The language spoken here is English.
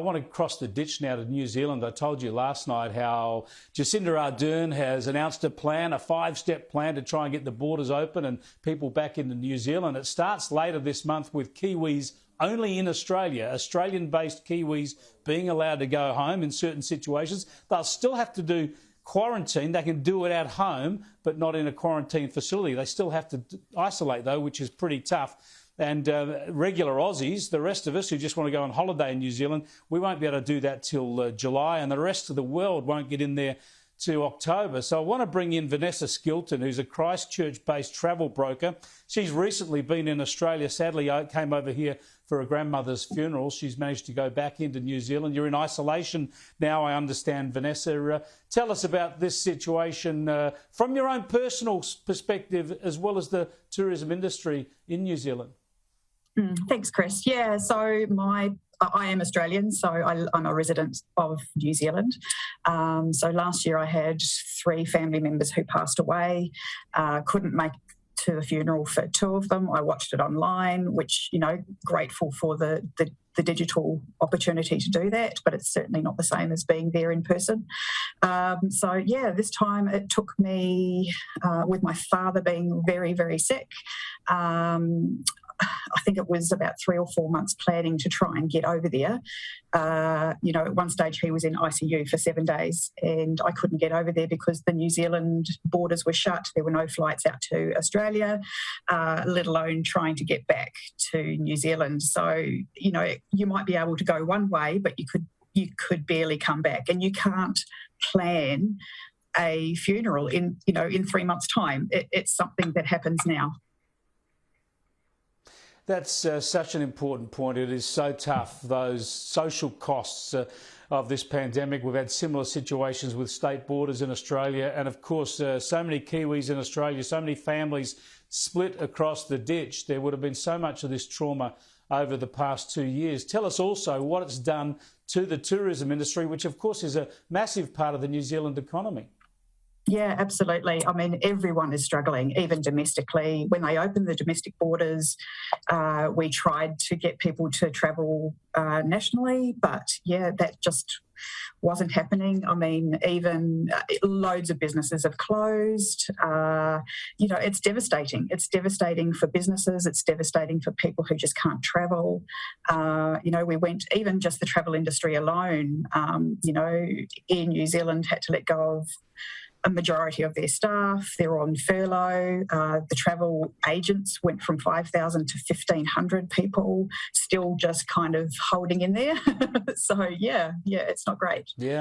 I want to cross the ditch now to New Zealand. I told you last night how Jacinda Ardern has announced a plan, a 5-step plan to try and get the borders open and people back into New Zealand. It starts later this month with Kiwis only in Australia, Australian-based Kiwis being allowed to go home in certain situations. They'll still have to do quarantine. They can do it at home, but not in a quarantine facility. They still have to isolate, though, which is pretty tough. And regular Aussies, the rest of us who just want to go on holiday in New Zealand, we won't be able to do that till July, and the rest of the world won't get in there to October. So I want to bring in Vanessa Skilton, who's a Christchurch-based travel broker. She's recently been in Australia. Sadly, came over here for her grandmother's funeral. She's managed to go back into New Zealand. You're in isolation now, I understand, Vanessa. Tell us about this situation from your own personal perspective as well as the tourism industry in New Zealand. Thanks, Chris. Yeah, so I am Australian, so I'm a resident of New Zealand. So last year I had 3 family members who passed away. Couldn't make to the funeral for 2 of them. I watched it online, which, grateful for the digital opportunity to do that, but it's certainly not the same as being there in person. This time it took me, with my father being very, very sick, I think it was about 3 or 4 months planning to try and get over there. At one stage he was in ICU for 7 days and I couldn't get over there because the New Zealand borders were shut. There were no flights out to Australia, let alone trying to get back to New Zealand. So, you might be able to go one way, but you could barely come back, and you can't plan a funeral in 3 months' time. It's something that happens now. That's such an important point. It is so tough, those social costs of this pandemic. We've had similar situations with state borders in Australia. And of course, so many Kiwis in Australia, so many families split across the ditch. There would have been so much of this trauma over the past 2 years. Tell us also what it's done to the tourism industry, which of course is a massive part of the New Zealand economy. Yeah, absolutely. I mean, everyone is struggling, even domestically. When they opened the domestic borders, we tried to get people to travel nationally, but that just wasn't happening. I mean, even loads of businesses have closed. It's devastating. It's devastating for businesses. It's devastating for people who just can't travel. We went, even just the travel industry alone, Air New Zealand had to let go of a majority of their staff. They're on furlough. The travel agents went from 5,000 to 1,500 people, still just kind of holding in there. So, it's not great. Yeah.